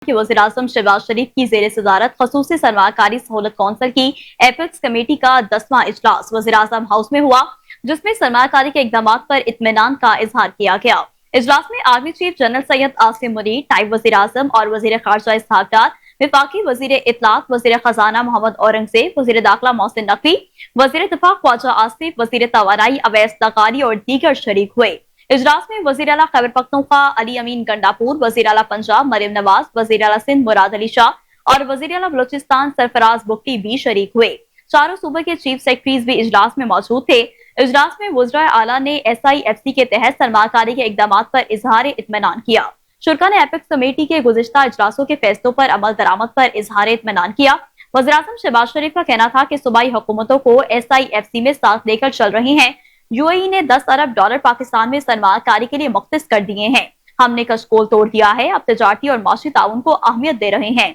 कि वज़ीर-ए-आज़म शहबाज शरीफ की ज़ेर सदारत खसूसी सरमाकारी सहूलत कौंसिल की एपेक्स कमेटी का 10वां इजलास वज़ीर-ए-आज़म हाउस में हुआ, जिसमें सरमाकारी के इकदाम पर इत्मीनान का इजहार किया गया। इजलास में army chief general Syed Asim Munir, नायब वज़ीर-ए-आज़म और वज़ीर खारजा इसहाक डार, वफाकी वज़ीर इत्तलात वज़ीर खजाना मोहम्मद औरंगजेब, वज़ीर दाखिला मोहसिन नकवी, वज़ीर दिफा ख्वाजा आसिफ, वज़ीर तवानाई अवैस लगारी और दीगर शरीक हुए। इजलास में वज़ीर आला खैबर पख्तूनख्वा अली अमीन गंडापुर, वज़ीर आला पंजाब मरियम नवाज, वज़ीर आला सिंध मुराद अली शाह और वज़ीर आला बलोचिस्तान सरफराज बुख्ती भी शरीक हुए। चारों सूबे के चीफ सेक्रेटरीज भी इजलास में मौजूद थे। इजलास में वज़राए आला ने SIFC के तहत सरमाकारी के इकदाम पर इजहार इत्मीनान किया। शुरा ने एपेक्स कमेटी के गुज़िश्ता इजलासों के फैसलों पर अमल दरामद पर इजहार इत्मीनान किया। वज़ीर-ए-आज़म शहबाज शरीफ का कहना था कि सूबाई हुकूमतों को SIFC में साथ लेकर चल रही हैं। UAE ने 10 अरब डॉलर पाकिस्तान में सरमाकारी के लिए मुख्तस कर दिए हैं। हमने कशकोल तोड़ दिया है, अब तजारती और माशी ताउन को अहमियत दे रहे हैं।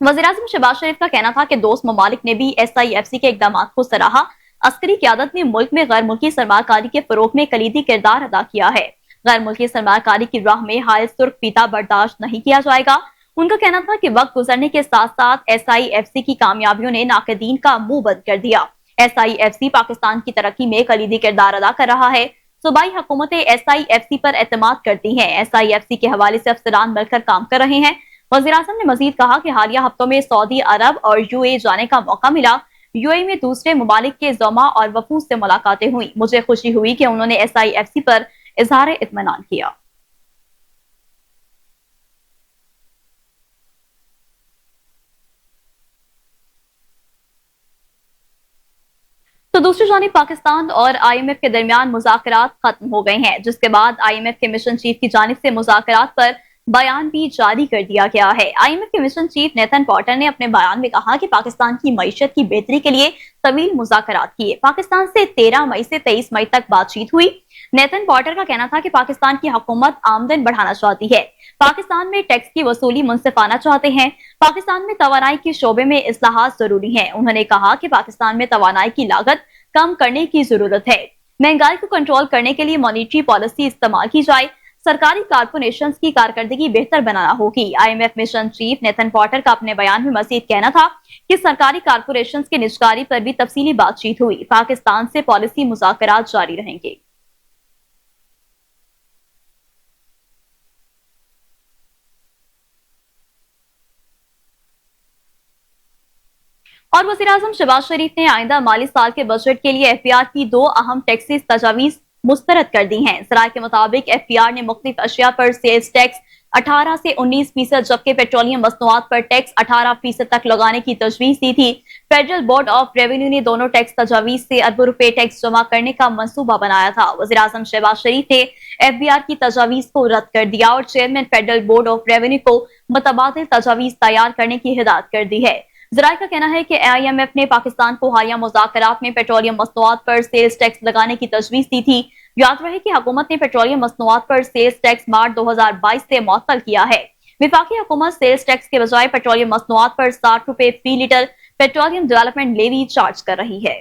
वज़ीर-ए-आज़म शहबाज शरीफ का कहना था कि दोस्त ममालिक ने भी SIFC के इकदाम को सराहा। अस्करी क़यादत ने मुल्क में गैर मुल्की सरमाकारी के फरोग में कलीदी किरदार अदा किया है। गैर मुल्की सरमाकारी की राह में हायल सुर्ख पीता बर्दाश्त नहीं किया जाएगा। उनका कहना था कि वक्त गुजरने के साथ साथ SIFC की कामयाबियों ने नाकदीन का मुंह बंद कर दिया। SIFC पाकिस्तान की तरक्की में कलीदी किरदार अदा कर रहा है। सूबाई हुकूमतें SIFC पर एतमाद करती हैं। SIFC के हवाले से अफसरान मिलकर काम कर रहे हैं। वज़ीर-ए-आज़म ने मजीद कहा कि हालिया हफ्तों में सऊदी अरब और UAE जाने का मौका मिला। UAE में दूसरे ममालिक के ज़मा और वफूद से मुलाकातें हुई। मुझे खुशी हुई कि उन्होंने SIFC पर इजहार इत्मीनान किया। तो दूसरी जानिब पाकिस्तान और IMF के दरमियान मुज़ाकरात खत्म हो गए हैं, जिसके बाद IMF के मिशन चीफ की जानिब से मुज़ाकरात पर बयान भी जारी कर दिया गया है। IMF के मिशन चीफ नेथन पॉटर ने अपने बयान में कहा कि पाकिस्तान की मईशत की बेहतरी के लिए तवील मुज़ाकरात किए। पाकिस्तान से 13 मई से 23 मई तक बातचीत हुई। नेथन पॉटर का कहना था कि पाकिस्तान की हुकूमत आमदन बढ़ाना चाहती है, पाकिस्तान में टैक्स की वसूली मुनसिफाना चाहते हैं, पाकिस्तान में तवानाई के शोबे में इस्लाहात जरूरी है। उन्होंने कहा कि पाकिस्तान में तवानाई की लागत कम करने की जरूरत है, महंगाई को कंट्रोल करने के लिए मॉनेटरी पॉलिसी इस्तेमाल की जाए, सरकारी कारपोरेशन की कारकर्दगी बेहतर बनाना होगी। IMF mission chief Nathan Potter का अपने बयान में मजीद कहना था कि सरकारी कारपोरेशन के निजकारी पर भी तफसीली बातचीत हुई। पाकिस्तान से पॉलिसी मुज़ाकरात जारी रहेंगे। और वज़ीर-ए-आज़म शहबाज शरीफ ने आइंदा माली साल के बजट के लिए FPR की 2 अहम टैक्सेस तजावीज मुस्तरद कर दी हैं। सराय के मुताबिक FPR ने मुख्तलिफ अशिया पर सेल्स टैक्स 18 से 19%, जबकि पेट्रोलियम मसनूआत पर टैक्स 18% तक लगाने की तजवीज दी थी। फेडरल बोर्ड ऑफ रेवेन्यू ने दोनों टैक्स तजावीज से अरबों रुपए टैक्स जमा करने का मंसूबा बनाया था। वज़ीर-ए-आज़म शहबाज शरीफ ने FBR की तजावीज को रद्द कर दिया और chairman federal board of revenue को मुतबादिल तजावीज तैयार करने की हिदायत कर दी है। ज़राए का कहना है कि IMF ने पाकिस्तान को हालिया मुज़ाकरात में पेट्रोलियम मसनूआत पर सेल्स टैक्स लगाने की तजवीज़ दी थी। याद रहे कि हुकूमत ने पेट्रोलियम मसनूआत पर सेल्स टैक्स मार्च 2022 से मुअत्तल किया है। विफाकी हुकूमत सेल्स टैक्स के बजाय पेट्रोलियम मसनूआत पर 60 रुपए फी litre petroleum development levy charge कर रही है।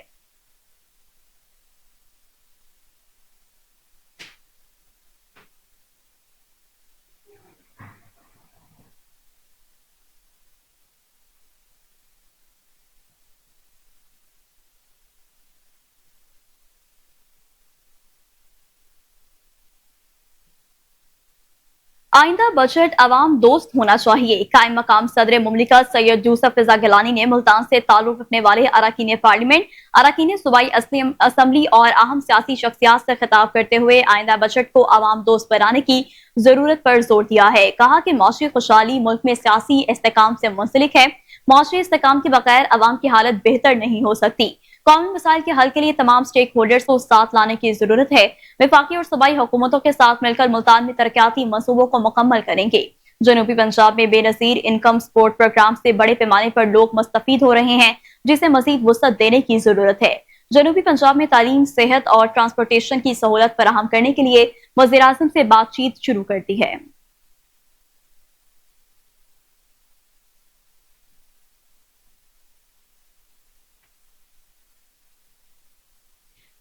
आइंदा बजट अवाम दोस्त होना चाहिए। कायम मकाम सदर मुमलिकत सैयद यूसुफ रजा गिलानी ने मुल्तान से ताल्लुक रखने वाले अरकान पार्लियामेंट, अरकान सूबाई असम्बली और अहम सियासी शख्सियात से खिताब करते हुए आइंदा बजट को अवाम दोस्त बनाने की जरूरत पर जोर दिया है। कहा कि मौसमी खुशहाली मुल्क में सियासी इस्तेकाम से मुंसलिक है। मौसमी इस्तेकाम के बगैर अवाम की हालत बेहतर नहीं हो सकती। कौमी मसाइल के हल के लिए तमाम स्टेक होल्डर्स को साथ लाने की जरूरत है। वफाकी और सूबाई हुकूमतों के साथ मिलकर मुल्तान में तरक्याती मंसूबों को मुकम्मल करेंगे। जनूबी पंजाब में बेनजीर इनकम सपोर्ट प्रोग्राम से बड़े पैमाने पर लोग मुस्तफीद हो रहे हैं, जिसे मजीद वसअत देने की जरूरत है। जनूबी पंजाब में तालीम, सेहत और ट्रांसपोर्टेशन की सहूलत फराहम करने के लिए वज़ीर-ए-आज़म से बातचीत शुरू कर दी है।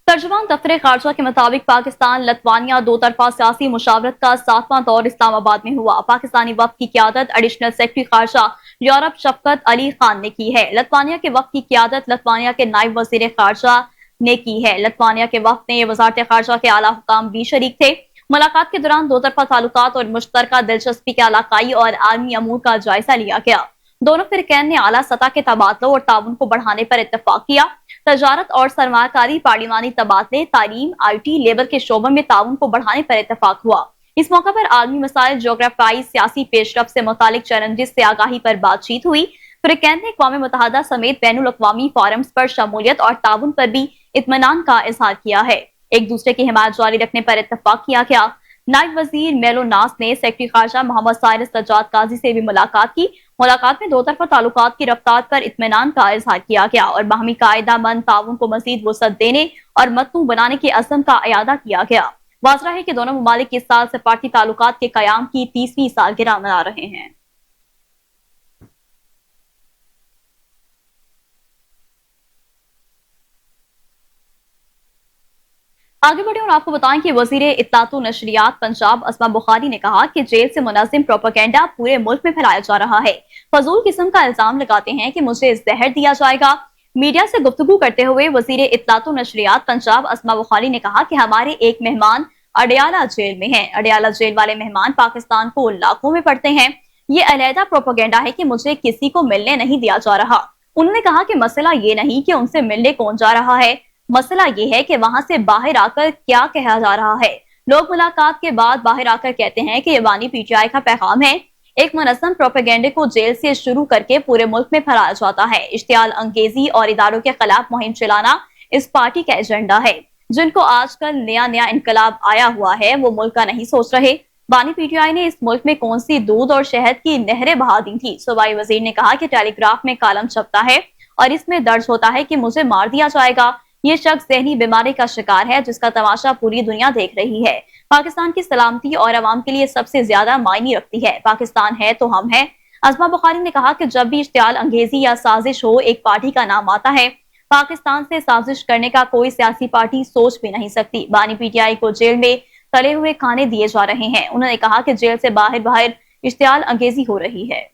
तर्जुमान दफ्तर खारजा के मुताबिक पाकिस्तान लतवानिया दो तरफा सियासी मुशावरत का 7वां दौर इस्लामाबाद में हुआ। पाकिस्तानी वफ्द की क्यादत एडिशनल सेक्रेटरी खारजा यूरोप शफकत अली खान ने की है। लतवानिया के वफ्द की क्यादत लतवानिया के नायब वजीर खारजा ने की है। लतवानिया के वफ्द में वजारत खारजा के आला हुकाम भी शरीक थे। मुलाकात के दौरान दो तरफा ताल्लुकात और मुश्तरका दिलचस्पी के इलाकाई और आलमी अमूर का जायजा लिया गया। दोनों फिरकैन ने आला सतह के तबादलों और ताउन को बढ़ाने पर इत्तफाक किया। तजारत और सरमाकारी, पार्लिमानी तबादले, तालीम, IT, लेबर के शोबों में ताउन को बढ़ाने पर इत्तफाक हुआ। इस मौका पर आलमी मसाइल, जोग्राफाई, सियासी पेशरफ से मुतालिक चैलेंजेस से आगाही पर बातचीत हुई। फिरकैन ने अक़वाम मुत्तहिदा समेत बैनुल अक़वामी फोरम्स पर शमूलियत और ताउन पर भी इत्मीनान का इजहार किया है। एक दूसरे की हिमायत जारी रखने पर इत्तफाक किया गया। नायब वजीर मेलो नास ने सेक्रेटरी खारजा मोहम्मद साइरस सज्जाद काजी से भी मुलाकात की। मुलाकात में दो तरफा ताल्लुकात की रफ्तार पर इत्मीनान का इजहार किया गया और बाहमी कायदा मंद ताउन को मजीद वसअत देने और मतनू बनाने के अज़्म का इयादा किया गया। वाज़ेह है कि दोनों ममालिक इस साल सफारती ताल्लुकात के क़याम की 30वीं सालगिरह मना रहे हैं। आगे बढ़े और आपको बताएं कि वजीर इत्तलात नशरियात पंजाब अस्मा बुखारी ने कहा कि जेल से मुनज़्ज़म प्रोपेगेंडा पूरे मुल्क में फैलाया जा रहा है। फजूल किस्म का इल्जाम लगाते हैं कि मुझे जहर दिया जाएगा। मीडिया से गुफ्तगू करते हुए वजीर इत्तलात नशरियात पंजाब अस्मा बुखारी ने कहा कि हमारे एक मेहमान अडयाला जेल में हैं। अडयाला जेल वाले मेहमान पाकिस्तान को लाखों में पढ़ते हैं। ये अलहदा प्रोपेगेंडा है कि मुझे किसी को मिलने नहीं दिया जा रहा। उन्होंने कहा कि मसला ये नहीं कि उनसे मिलने कौन जा रहा है, मसला ये है कि वहां से बाहर आकर क्या कहा जा रहा है। लोग मुलाकात के बाद बाहर आकर कहते हैं कि ये बानी PTI का पैगाम है। एक मुनज़्ज़म प्रोपेगेंडे को जेल से शुरू करके पूरे मुल्क में फैलाया जाता है। इश्तियाल अंगेजी और इदारों के खिलाफ मुहिम चलाना इस पार्टी का एजेंडा है। जिनको आजकल नया नया इनकलाब आया हुआ है वो मुल्क का नहीं सोच रहे। बानी PTI ने इस मुल्क में कौन सी दूध और शहद की नहरें बहा दी थी। सूबाई वजीर ने कहा कि टेलीग्राफ में कालम छपता है और इसमें दर्ज होता है कि मुझे मार दिया जाएगा। ये शख्स ज़हनी बीमारी का शिकार है जिसका तमाशा पूरी दुनिया देख रही है। पाकिस्तान की सलामती और अवाम के लिए सबसे ज्यादा मायने रखती है। पाकिस्तान है तो हम हैं। अस्मा बुखारी ने कहा कि जब भी इश्तियाल अंगेजी या साजिश हो, एक पार्टी का नाम आता है। पाकिस्तान से साजिश करने का कोई सियासी पार्टी सोच भी नहीं सकती। बानी PTI को जेल में तले हुए खाने दिए जा रहे हैं। उन्होंने कहा कि जेल से बाहर बाहर इश्तियाल अंगेजी हो रही है।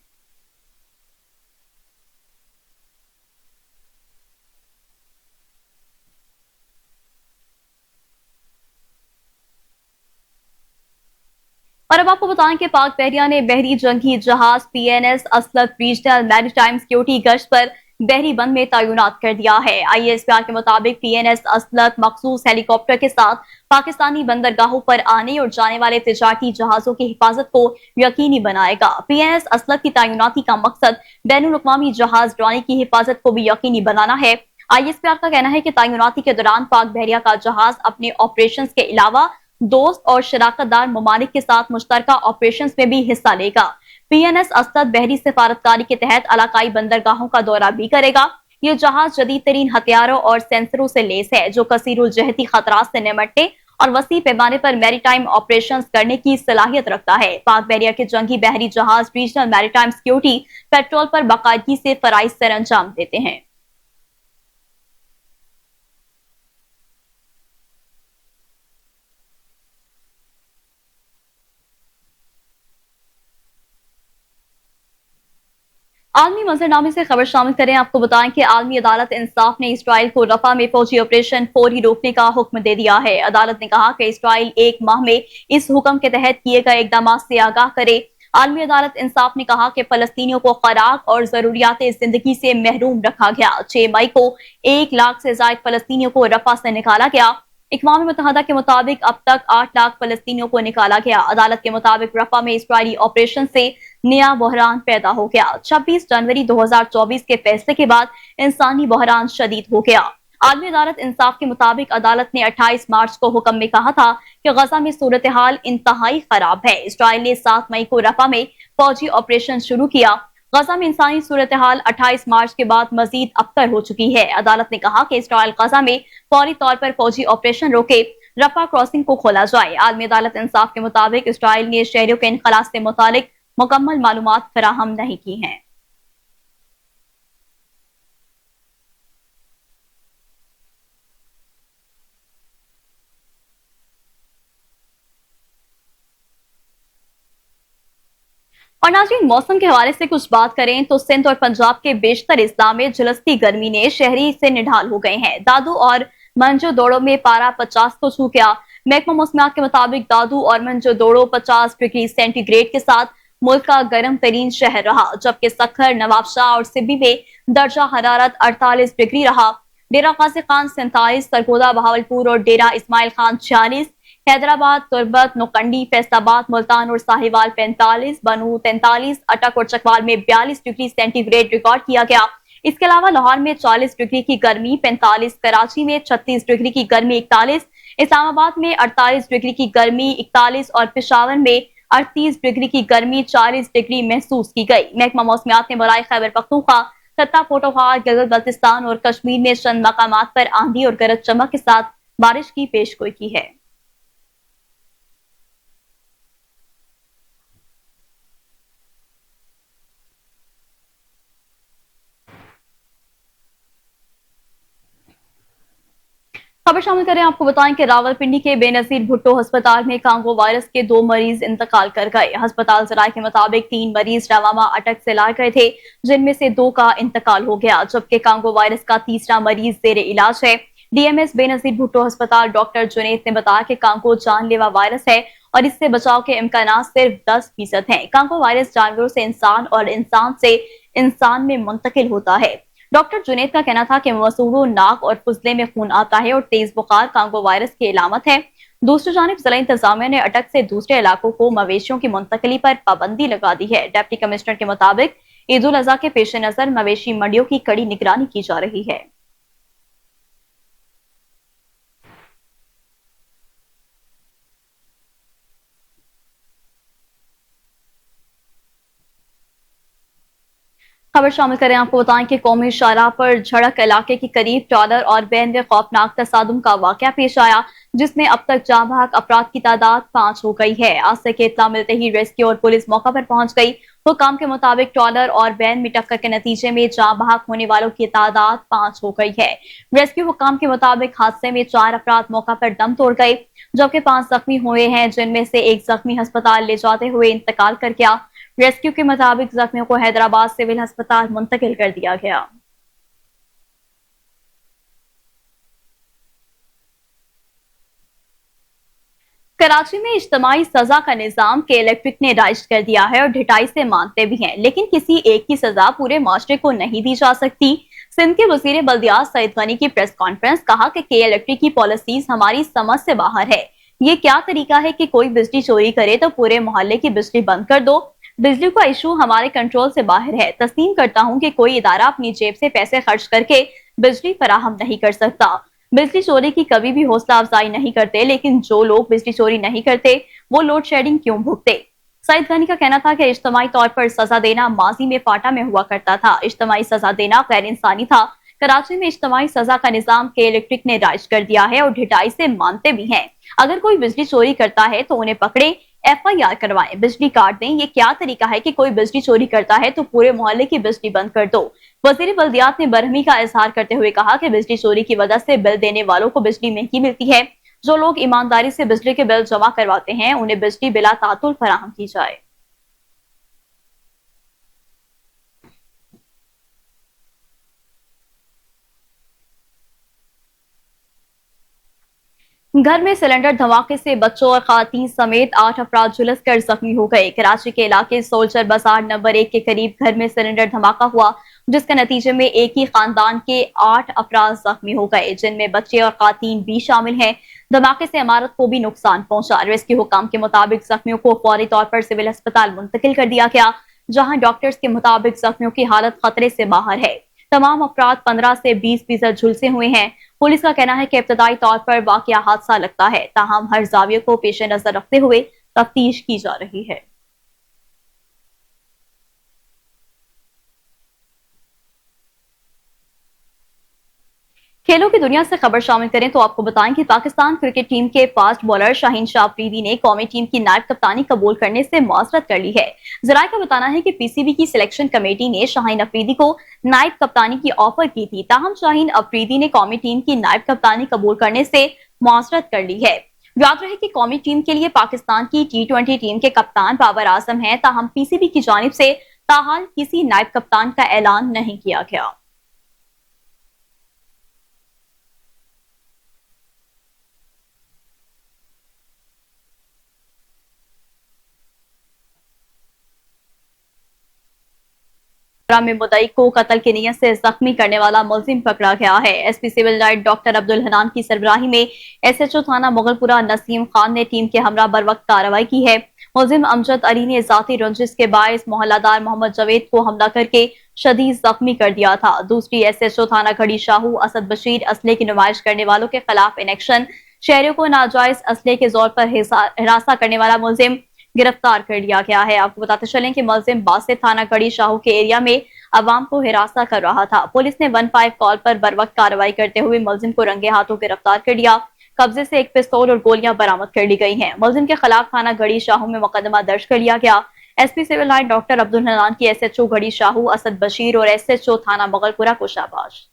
और अब आपको बताएं कि पाक बहरिया ने बहरी जंगी जहाज PNS असलत रीजनल मैरीटाइम सिक्योरिटी गश्त पर बहरी बंद में तैनात कर दिया है। ISPR के मुताबिक PNS असलत मखसूस हेलीकॉप्टर के साथ पाकिस्तानी बंदरगाहों पर आने और जाने वाले तिजारती जहाजों की हिफाजत को यकीनी बनाएगा। PNS असलत की तैनाती का मकसद बैनुल अक़वामी जहाज रानी की हिफाजत को भी यकीनी बनाना है। ISPR का कहना है कि तैनाती के दौरान पाक बहरिया का जहाज अपने ऑपरेशन के अलावा दोस्त और शराकतदार ममालिक के साथ मुश्तरका ऑपरेशन में भी हिस्सा लेगा। PNS असद बहरी सिफारतकारी के तहत इलाकाई बंदरगाहों का दौरा भी करेगा। ये जहाज जदीद तरीन हथियारों और सेंसरों से लेस है जो कसीरुल जहती खतरात से निमटने और वसी पैमाने पर मैरीटाइम ऑपरेशन करने की सलाहियत रखता है। पाक बहरिया के जंगी बहरी जहाज रीजनल मैरीटाइम सिक्योरिटी पेट्रोल पर बाकायदगी से फराइज सर अंजाम देते हैं। आलमी मंजरनामे से खबर शामिल करें। आपको बताएं कि आलमी अदालत इंसाफ ने इसराइल को रफा में फौजी ऑपरेशन फौरी रोकने का हुक्म दे दिया है। अदालत ने कहा कि इसराइल एक माह में इस हुक्म के तहत किए गए इकदाम से आगाह करे। आलमी अदालत इंसाफ ने कहा कि फलस्तीनियों को खुराक और जरूरियात जिंदगी से महरूम रखा गया। 6 मई को 1 लाख से ज्यादा फलस्तीनियों को रफा से निकाला गया। अक़वाम मुत्तहिदा के मुताबिक अब तक 8 लाख फलस्तीनियों को निकाला गया। अदालत के मुताबिक रफा में इसराइली ऑपरेशन से नया बहरान पैदा हो गया। 26 जनवरी 2024 के फैसले के बाद इंसानी बहरान शदीद हो गया। आलमी अदालत इंसाफ के मुताबिक अदालत ने 28 मार्च को हुक्म में कहा था कि गजा में सूरत हाल इंतहाई खराब है। इसराइल ने 7 मई को रफा में फौजी ऑपरेशन शुरू किया। गजा में इंसानी सूरत हाल 28 मार्च के बाद मजीद अबतर हो चुकी है। अदालत ने कहा कि इसराइल गजा में फौरी तौर पर फौजी ऑपरेशन रोके, रफा क्रॉसिंग को खोला जाए। आलमी अदालत इंसाफ के मुताबिक इसराइल ने शहरियों के इनखलास से मुतालिक मुकम्मल मालूमात फराहम नहीं की हैं। اور ناظرین मौसम के हवाले से कुछ बात करें तो सिंध और पंजाब के बेशतर इस्लाह में झुलसती गर्मी ने शहरी से निढाल हो गए हैं। दादू और मंजो दोड़ो में पारा 50 को छू गया। महकमा मौसमियात के मुताबिक दादू और मंजो दोड़ो 50 डिग्री सेंटीग्रेड के साथ मुल्क का गर्म तरीन शहर रहा, जबकि सखर, नवाबशाह और सिब्बी में दर्जा हरारत 48 डिग्री रहा। डेरा गाजी खान 47, सरगोदा, बहावलपुर और डेरा इस्माइल खान 46, हैदराबाद, तुर्बत, नौकंडी, फैसलाबाद, मुल्तान और साहिवाल 45, बनू 43, अटक और चकवाल में 42 डिग्री सेंटीग्रेड रिकॉर्ड किया गया। इसके अलावा लाहौर में 40 डिग्री की गर्मी 45, कराची में 36 डिग्री की गर्मी 41, इस्लामाबाद में 48 डिग्री की गर्मी 41 और पेशावर में 38 डिग्री की गर्मी 40 डिग्री महसूस की गई। महकमा मौसमियात ने बराए खैबर पख्तूनख्वा, सत्ता, पोटोहार, गिलगित बल्तिस्तान और कश्मीर में चंद मकामात पर आंधी और गरज चमक के साथ बारिश की पेशगोई की है। खबर शामिल करें, आपको बताएं कि रावलपिंडी के बेनजीर भुट्टो अस्पताल में कांगो वायरस के 2 मरीज इंतकाल कर गए। अस्पताल जराये के मुताबिक 3 मरीज रवामा अटक से लाए गए थे, जिनमें से 2 का इंतकाल हो गया, जबकि कांगो वायरस का तीसरा मरीज जेर इलाज है। डीएमएस बेनजीर भुट्टो अस्पताल डॉक्टर जुनैद ने बताया कि कांगो जानलेवा वायरस है और इससे बचाव के इम्कान सिर्फ 10% हैं। कांगो वायरस जानवरों से इंसान और इंसान से इंसान में मुंतकिल होता है। डॉक्टर जुनैद का कहना था कि मसूड़ों, नाक और फुजले में खून आता है और तेज बुखार कांगो वायरस की अलामत है। दूसरी जानिब जिला इंतजामिया ने अटक से दूसरे इलाकों को मवेशियों की मुंतकली पर पाबंदी लगा दी है। डिप्टी कमिश्नर के मुताबिक ईद उल अजहा के पेश नजर मवेशी मंडियों की कड़ी निगरानी की जा रही है। खबर शामिल करें, आपको बताएं कि कौमी शाहराह पर झड़क इलाके के करीब ट्रॉलर और वैन में खौफनाक तसादुम का वाकया पेश आया, जिसमें अब तक जाँ बहक अफराद की तादाद 5 हो गई है। हादसे की इत्तला मिलते ही रेस्क्यू और पुलिस मौका पर पहुंच गई। हुकाम के मुताबिक ट्रॉलर और वैन में टक्कर के नतीजे में जाँ बहक होने वालों की तादाद 5 हो गई है। रेस्क्यू हुकाम के मुताबिक हादसे में 4 अफराद मौका पर दम तोड़ गए, जबकि 5 जख्मी हुए हैं, जिनमें से एक जख्मी अस्पताल ले जाते हुए इंतकाल कर गया। रेस्क्यू के मुताबिक जख्मियों को हैदराबाद सिविल अस्पताल मुंतकिल कर दिया गया। कराची में इज्तिमाई सजा का निजाम के इलेक्ट्रिक ने राइज कर दिया है और ढिठाई से मानते भी हैं, लेकिन किसी एक की सजा पूरे माशरे को नहीं दी जा सकती। सिंध के वजीर बल्दियात सईद गनी की प्रेस कॉन्फ्रेंस, कहा कि के इलेक्ट्रिक की पॉलिसीज हमारी समझ से बाहर है। ये क्या तरीका है कि कोई बिजली चोरी करे तो पूरे मोहल्ले की बिजली बंद कर दो। बिजली का इशू हमारे कंट्रोल से बाहर है। तस्लीम करता हूँ कि कोई इदारा अपनी जेब से पैसे खर्च करके बिजली फराहम नहीं कर सकता। बिजली चोरी की कभी भी हौसला अफजाई नहीं करते, लेकिन जो लोग बिजली चोरी नहीं करते वो लोड शेडिंग क्यों भुगते। सईद गनी का कहना था कि इज्तिमाई तौर पर सजा देना माजी में फाटा में हुआ करता था। इज्तिमाई सजा देना गैर इंसानी था। कराची में इज्तिमाई सजा का निजाम के इलेक्ट्रिक ने राइज कर दिया है और ढिठाई से मानते भी हैं। अगर कोई बिजली चोरी करता है तो उन्हें पकड़े, FIR करवाएं, बिजली काट दें। ये क्या तरीका है कि कोई बिजली चोरी करता है तो पूरे मोहल्ले की बिजली बंद कर दो। वजीर बल्दियात ने बरहमी का इजहार करते हुए कहा कि बिजली चोरी की वजह से बिल देने वालों को बिजली महंगी मिलती है। जो लोग ईमानदारी से बिजली के बिल जमा करवाते हैं उन्हें बिजली बिला तातुल फराहम की जाए। घर में सिलेंडर धमाके से बच्चों और खातून समेत 8 अफराद झुलस कर जख्मी हो गए। कराची के इलाके सोल्जर बाजार नंबर 1 के करीब घर में सिलेंडर धमाका हुआ, जिसके नतीजे में एक ही खानदान के 8 अफराद जख्मी हो गए, जिनमें बच्चे और खातून भी शामिल हैं। धमाके से इमारत को भी नुकसान पहुंचा। रेस्क्यू हुकाम के मुताबिक जख्मियों को फौरी तौर पर सिविल अस्पताल मुंतकिल कर दिया गया, जहां डॉक्टर्स के मुताबिक जख्मियों की हालत खतरे से बाहर है। तमाम अफराद 15 से 20% झुलसे हुए हैं। पुलिस का कहना है कि इब्तदाई तौर पर वाकया हादसा लगता है, ताहम हर जाविये को पेश नजर रखते हुए तफ्तीश की जा रही है। खेलों की दुनिया से खबर शामिल करें तो आपको बताएं कि पाकिस्तान क्रिकेट टीम के फास्ट बॉलर शाहीन शाह अफरीदी ने कौमी टीम की नायब कप्तानी कबूल करने से मुआजरत कर ली है। जराये का बताना है कि PCB की सिलेक्शन कमेटी ने शाहीन अफरीदी को नायब कप्तानी की ऑफर की थी, ताहम शाहीन अफरीदी ने कौमी टीम की नायब कप्तानी कबूल करने से मुआजरत कर ली है। याद रहे कि कौमी टीम के लिए पाकिस्तान की T20 टीम के कप्तान बाबर आजम हैं, ताहम पीसीबी की जानिब से ताहाल किसी नायब कप्तान का ऐलान नहीं किया गया। में मुद्दई को कत्ल की नीयत से जख्मी करने वाला मुलजिम पकड़ा गया है। SP civil line doctor Abdul Hanan की सरबराही में एसएचओ थाना मुगलपुरा नसीम खान ने टीम के हमरा बर वक्त कार्रवाई की है। मुलजिम अमजद अली ने जाती रंजिश के बायस मोहल्लादार मोहम्मद जवेद को हमला करके शदीद जख्मी कर दिया था। दूसरी एसएचओ थाना घड़ी शाहू असद बशीर असले की नुमाइश करने वालों के खिलाफ इन एक्शन, शहरियों को नाजायज असले के जोर पर हिरासा करने वाला मुलजिम गिरफ्तार कर लिया गया है। आपको बताते चलें कि मुलजिम बासित थाना गढ़ी शाहू के एरिया में अवाम को हिरासा कर रहा था। पुलिस ने 15 कॉल पर बरवक्त कार्रवाई करते हुए मुलजिम को रंगे हाथों गिरफ्तार कर लिया। कब्जे से एक पिस्तौल और गोलियां बरामद कर ली गई हैं। मुलजिम के खिलाफ थाना गढ़ी शाहू में मुकदमा दर्ज कर लिया गया। SP civil line doctor Abdul Hanan की एसएचओ घड़ी शाहू असद बशीर और एसएचओ थाना मुगलपुरा को शाबाश।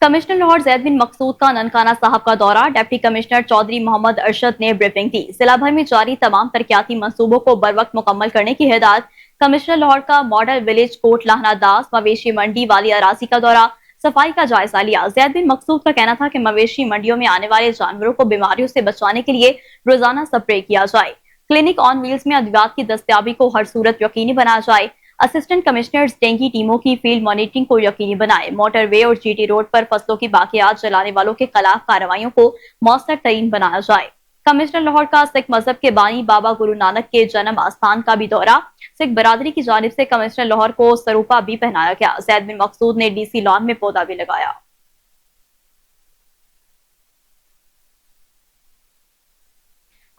कमिश्नर लाहौर जैद बिन मकसूद का ननकाना साहब का दौरा, डिप्टी कमिश्नर चौधरी मोहम्मद अरशद ने ब्रीफिंग दी। जिला भर में जारी तमाम तरक्याती मंसूबों को बर वक्त मुकम्मल करने की हिदायत। कमिश्नर लाहौर का मॉडल विलेज कोट लाहना दास मवेशी मंडी वाली अराजी का दौरा, सफाई का जायजा लिया। जैद बिन मकसूद का कहना था कि मवेशी मंडियों में आने वाले जानवरों को बीमारियों से बचाने के लिए रोजाना स्प्रे किया जाए। क्लिनिक ऑन व्हील्स में अद्वियात की दस्तयाबी को हर सूरत यकीनी बनाया जाए। असिस्टेंट कमिश्नर्स डेंगी टीमों की फील्ड मॉनिटरिंग को यकीनी बनाए। मोटरवे और जीटी रोड पर फसलों की बाकियात जलाने वालों के खिलाफ कार्रवाइयों को मौसर तरीन बनाया जाए। कमिश्नर लाहौर का सिख मजहब के बानी बाबा गुरु नानक के जन्म आस्थान का भी दौरा, सिख बरादरी की जानिब से कमिश्नर लाहौर को सरूपा भी पहनाया गया। जैद बिन मकसूद ने डीसी लॉन में पौधा भी लगाया।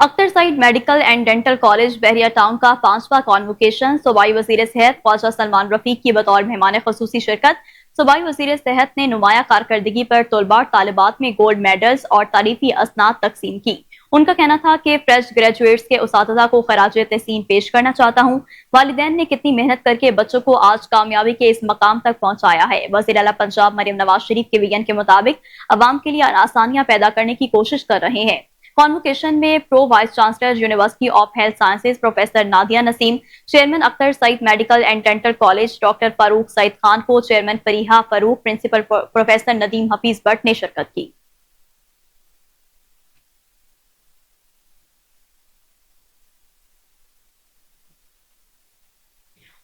Akhtar Saeed medical and dental college Bahria town का 5वां कॉन्वोकेशन, सूबाई वजीर सेहत ख्वाजा सलमान रफीक की बतौर मेहमान खुसूसी शिरकत। सूबाई वजीर सेहत ने नुमाया कारकर्दगी पर तलबा और तालिबात में गोल्ड मेडल्स और तारीफी असनाद तकसीम की। उनका कहना था कि फ्रेश ग्रेजुएट्स के उसातिज़ा को खराज तहसीन पेश करना चाहता हूँ। वालिदैन ने कितनी मेहनत करके बच्चों को आज कामयाबी के इस मकाम तक पहुंचाया है। वज़ीर आला पंजाब मरियम नवाज शरीफ के विजन के मुताबिक अवाम के लिए आसानियां पैदा करने की कोशिश कर रहे हैं। कॉन्वोकेशन में pro vice chancellor university of health sciences professor Nadia Naseem, chairman Akhtar Saeed medical and dental college doctor Farooq Saeed Khan को, chairman Fareeha Farooq, principal professor Nadeem Hafeez Bhatt ने शिरकत की।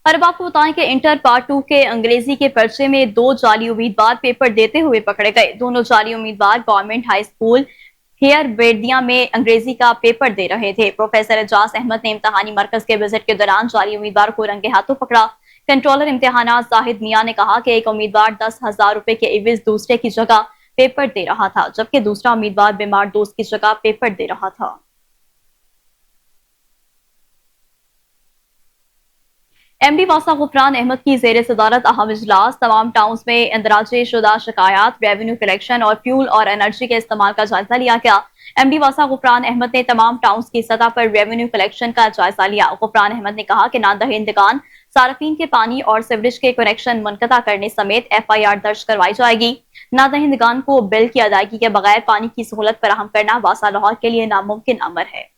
और अब आपको बताएं कि इंटर पार्ट 2 के अंग्रेजी के पर्चे में 2 जाली उम्मीदवार पेपर देते हुए पकड़े गए। दोनों जाली उम्मीदवार गवर्नमेंट हाई स्कूल हेयर बेदिया में अंग्रेजी का पेपर दे रहे थे। प्रोफेसर एजाज अहमद ने इम्तिहानी मरकज के विजिट के दौरान जाली उम्मीदवार को रंगे हाथों पकड़ा। कंट्रोलर इम्तिहानात जाहिद मियां ने कहा कि एक उम्मीदवार 10,000 रुपए के एवज दूसरे की जगह पेपर दे रहा था, जबकि दूसरा उम्मीदवार बीमार दोस्त की जगह पेपर दे रहा था। एमडी वासा गुफरान अहमद की जेर सदारत अहम इजलास, तमाम टाउन्स में इंदराजे शुदा शिकायत, रेवेन्यू कलेक्शन और फ्यूल और एनर्जी के इस्तेमाल का जायजा लिया गया। एमडी वासा गुफरान अहमद ने तमाम टाउन्स की सतह पर रेवेन्यू कलेक्शन का जायजा लिया। गुफरान अहमद ने कहा कि नादहिंदगान सार्फिन के पानी और सीवरेज के कनेक्शन मुनक़ता करने समेत FIR दर्ज करवाई जाएगी। नादहिंदगान को बिल की अदायगी के बगैर पानी की सहूलत फराहम करना वासा लाहौर के लिए नामुमकिन अमर है।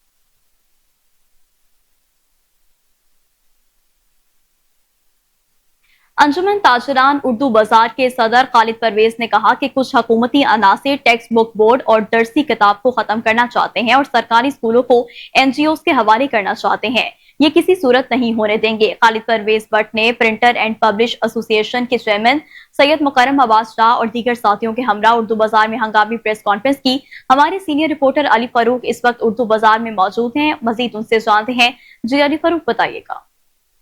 अंजुमन ताजरान उर्दू बाजार के सदर खालिद परवेज ने कहा कि कुछ हुकूमती अनासिर टेक्स्ट बुक बोर्ड और दरसी किताब को खत्म करना चाहते हैं और सरकारी स्कूलों को NGOs के हवाले करना चाहते हैं। ये किसी सूरत नहीं होने देंगे। खालिद परवेज भट्ट ने प्रिंटर एंड पब्लिश एसोसिएशन के चेयरमैन सैयद मुकर्रम अब्बास शाह और दीगर साथियों के हमरा उर्दू बाजार में हंगामी प्रेस कॉन्फ्रेंस की। हमारे सीनियर रिपोर्टर अली फारूक इस वक्त उर्दू बाजार में मौजूद हैं, मजीद उनसे जानते हैं। जी अली फारूक, बताइएगा।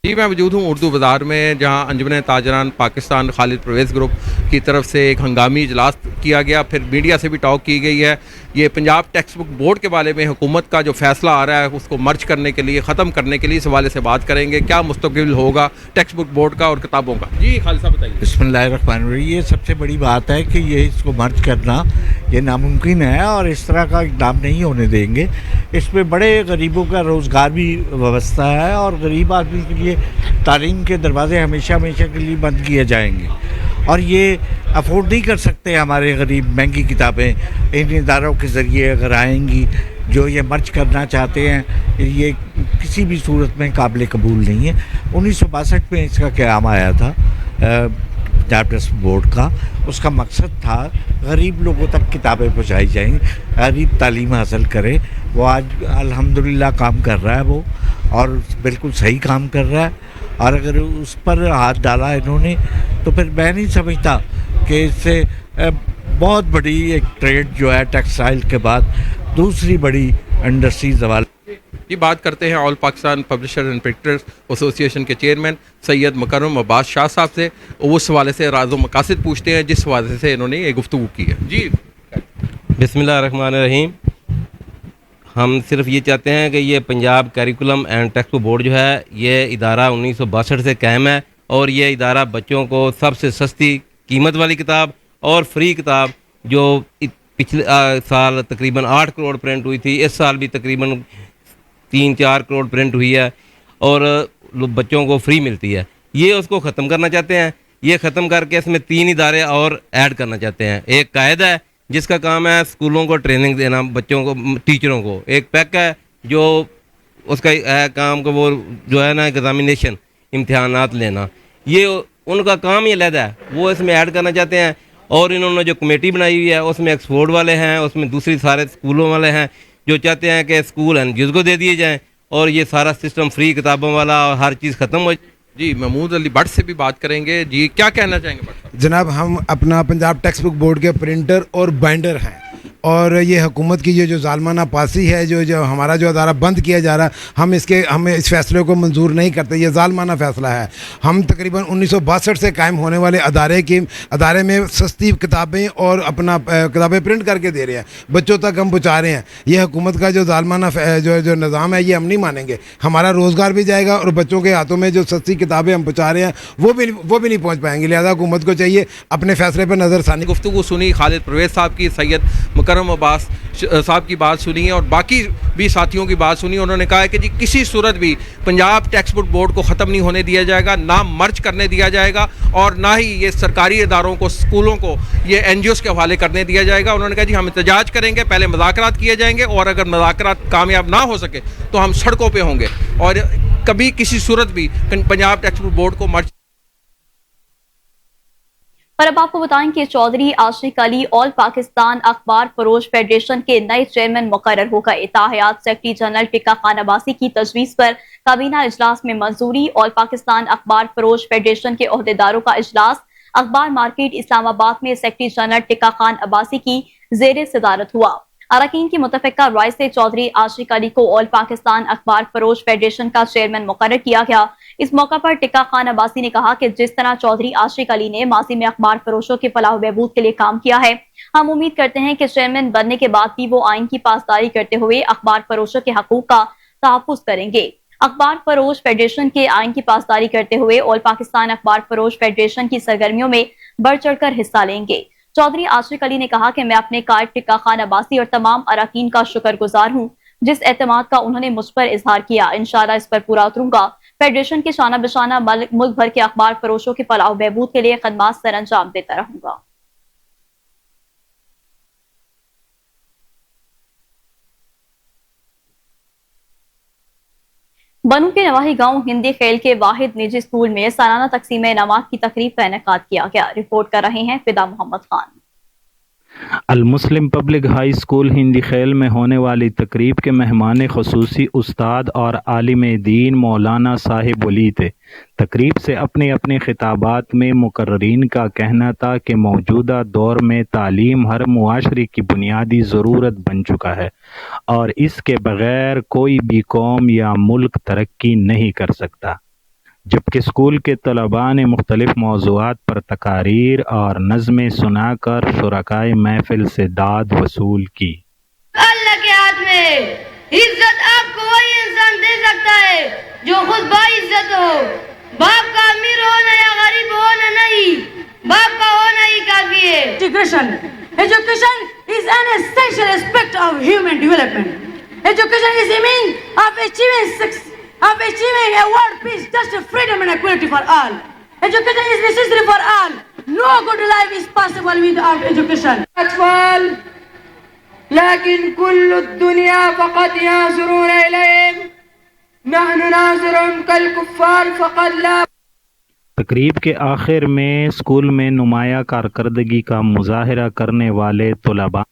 जी, मैं मौजूद हूँ उर्दू बाज़ार में, जहाँ अंजुमन ताजरान पाकिस्तान खालिद परवेज़ ग्रुप की तरफ से एक हंगामी इजलास किया गया। फिर मीडिया से भी टॉक की गई है। ये पंजाब टेक्स्ट बुक बोर्ड के बारे में हुकूमत का जो फैसला आ रहा है उसको मर्ज करने के लिए, ख़त्म करने के लिए इस हवाले से बात करेंगे। क्या मुस्तक़बिल होगा टेक्स्ट बुक बोर्ड का और किताबों का? जी खालिद साहब बताइए। बिस्मिल्लाहिर्रहमानिर्रहीम। ये सबसे बड़ी बात है कि ये इसको मर्ज करना ये नामुमकिन है और इस तरह का इक़दाम नहीं होने देंगे। इसमें बड़े गरीबों का रोज़गार भी व्यवस्था है और गरीब आदमी के लिए तालीम के दरवाजे हमेशा हमेशा के लिए बंद किए जाएंगे। اور یہ افورڈ نہیں کر سکتے ہمارے غریب مہنگی کتابیں. ان اداروں کے ذریعے اگر آئیں گی جو یہ مرج کرنا چاہتے ہیں, یہ کسی بھی صورت میں قابل قبول نہیں ہے. 1962 میں اس کا قیام آیا تھا پنجاب ٹیکسٹ بورڈ کا. اس کا مقصد تھا غریب لوگوں تک کتابیں پہنچائی جائیں, غریب تعلیم حاصل کرے. وہ آج الحمدللہ کام کر رہا ہے وہ, اور بالکل صحیح کام کر رہا ہے. اور اگر اس پر ہاتھ ڈالا انہوں نے تو پھر میں نہیں سمجھتا کہ اس سے بہت بڑی ایک ٹریڈ جو ہے ٹیکسٹائل کے بعد دوسری بڑی انڈسٹریز حوالے. یہ بات کرتے ہیں آل پاکستان پبلشر اینڈ پرنٹرز ایسوسی ایشن کے چیئرمین سید مکرم عباس شاہ صاحب سے. اس حوالے سے راز و مقاصد پوچھتے ہیں جس حوالے سے انہوں نے یہ گفتگو کی ہے. جی بسم اللہ الرحمن الرحیم. ہم صرف یہ چاہتے ہیں کہ یہ Punjab curriculum and text board جو ہے یہ ادارہ 1962 سے قائم ہے, اور یہ ادارہ بچوں کو سب سے سستی قیمت والی کتاب اور فری کتاب جو پچھلے سال تقریباً 8 کروڑ پرنٹ ہوئی تھی, اس سال بھی تقریباً 3-4 کروڑ پرنٹ ہوئی ہے, اور بچوں کو فری ملتی ہے. یہ اس کو ختم کرنا چاہتے ہیں. یہ ختم کر کے اس میں 3 ادارے اور ایڈ کرنا چاہتے ہیں. ایک قائد ہے جس کا کام ہے اسکولوں کو ٹریننگ دینا بچوں کو, ٹیچروں کو. ایک پیک ہے جو اس کا ہے کام کہ وہ جو ہے نا ایگزامینیشن امتحانات لینا. یہ ان کا کام ہی علیحدہ ہے, وہ اس میں ایڈ کرنا چاہتے ہیں. اور انہوں نے جو کمیٹی بنائی ہوئی ہے اس میں ایکسفورڈ والے ہیں, اس میں دوسری سارے اسکولوں والے ہیں جو چاہتے ہیں کہ اسکول این جی اوز کو دے دیے جائیں اور یہ سارا سسٹم فری کتابوں والا اور ہر چیز ختم ہو. جی محمود علی بٹ سے بھی بات کریں گے. جی کیا کہنا چاہیں گے بٹ؟ جناب ہم اپنا پنجاب ٹیکسٹ بک بورڈ کے پرنٹر اور بائنڈر ہیں, اور یہ حکومت کی یہ جو ظالمانہ پاسی ہے جو ہمارا جو ادارہ بند کیا جا رہا ہے, ہم اس فیصلے کو منظور نہیں کرتے. یہ ظالمانہ فیصلہ ہے. ہم تقریباً 1962 سے قائم ہونے والے ادارے میں سستی کتابیں اور اپنا کتابیں پرنٹ کر کے دے رہے ہیں, بچوں تک ہم پہنچا رہے ہیں. یہ حکومت کا جو ظالمانہ جو نظام ہے یہ ہم نہیں مانیں گے. ہمارا روزگار بھی جائے گا اور بچوں کے ہاتھوں میں جو سستی کتابیں ہم پہنچا رہے ہیں وہ بھی نہیں پہنچ پائیں گے. لہٰذا حکومت کو چاہیے اپنے فیصلے پر نظر ثانی. گفتگو سنی خالد پرویز صاحب کی, سید مکرم عباس صاحب کی بات سنی ہے اور باقی بھی ساتھیوں کی بات سنی. انہوں نے کہا ہے کہ جی کسی صورت بھی پنجاب ٹیکسٹ بک بورڈ کو ختم نہیں ہونے دیا جائے گا, نہ مرج کرنے دیا جائے گا, اور نہ ہی یہ سرکاری اداروں کو, اسکولوں کو یہ این جی اوز کے حوالے کرنے دیا جائے گا. انہوں نے کہا جی ہم احتجاج کریں گے, پہلے مذاکرات کیے جائیں گے, اور اگر مذاکرات کامیاب نہ ہو سکے تو ہم سڑکوں پہ ہوں گے, اور کبھی کسی صورت بھی پنجاب ٹیکسٹ بک بورڈ کو مرج. اور اب آپ کو بتائیں کہ چودھری عاشق علی آل پاکستان اخبار فروش فیڈریشن کے نئے چیئرمین مقرر ہو گئے. تاحیات سیکرٹری جنرل ٹکا خان عباسی کی تجویز پر کابینہ اجلاس میں منظوری. آل پاکستان اخبار فروش فیڈریشن کے عہدیداروں کا اجلاس اخبار مارکیٹ اسلام آباد میں سیکرٹری جنرل ٹکا خان عباسی کی زیر صدارت ہوا. اراکین کی متفقہ رائے سے چودھری عاشق علی کو آل پاکستان اخبار فروش فیڈریشن کا چیئرمین مقرر کیا گیا. اس موقع پر ٹکا خان عباسی نے کہا کہ جس طرح چودھری عاشق علی نے ماضی میں اخبار فروشوں کے فلاح و بہبود کے لیے کام کیا ہے, ہم امید کرتے ہیں کہ چیئرمین بننے کے بعد بھی وہ آئین کی پاسداری کرتے ہوئے اخبار فروشوں کے حقوق کا تحفظ کریں گے. اخبار فروش فیڈریشن کے آئین کی پاسداری کرتے ہوئے آل پاکستان اخبار فروش فیڈریشن کی سرگرمیوں میں بڑھ چڑھ کر حصہ لیں گے. چودھری عاشق علی نے کہا کہ میں اپنے قائد ٹکا خان عباسی اور تمام اراکین کا شکر گزار ہوں جس اعتماد کا انہوں نے مجھ پر اظہار کیا. انشاءاللہ اس پر پورا اتروں گا. فیڈریشن کے شانہ بشانہ ملک بھر کے اخبار فروشوں کے فلاح و بہبود کے لیے خدمات سر انجام دیتا رہوں گا. بنوں کے نواحی گاؤں ہندی خیل کے واحد نجی اسکول میں سالانہ تقسیم انعامات کی تقریب کا انعقاد کیا گیا. رپورٹ کر رہے ہیں فدا محمد خان. المسلم public high school Hindi Khel میں ہونے والی تقریب کے مہمان خصوصی استاد اور عالم دین مولانا صاحب ولی تھے. تقریب سے اپنے اپنے خطابات میں مقررین کا کہنا تھا کہ موجودہ دور میں تعلیم ہر معاشرے کی بنیادی ضرورت بن چکا ہے اور اس کے بغیر کوئی بھی قوم یا ملک ترقی نہیں کر سکتا. جبکہ اسکول کے طلباء نے مختلف موضوعات پر تقاریر اور نظمیں سنا کر شرکائے محفل سے داد وصول کی. اللہ کے ہاتھ میں عزت آپ کو وہی انسان دے سکتا ہے جو خود باعزت ہو. باپ کا امیر ہونا یا غریب ہونا نہیں, باپ کا ہونا ہی کافی ہے. Education is an essential aspect of human development. Education is the means of achieving a world peace, justice, freedom and equality for all. Education is necessary for all. No good life is possible without education. أطفال لكن كل الدنيا فقط ينظرون إليهم نحن ننظرهم كالكفار فقط لا. تقریب کے آخر میں اسکول میں نمایاں کارکردگی کا مظاہرہ کرنے والے طلباء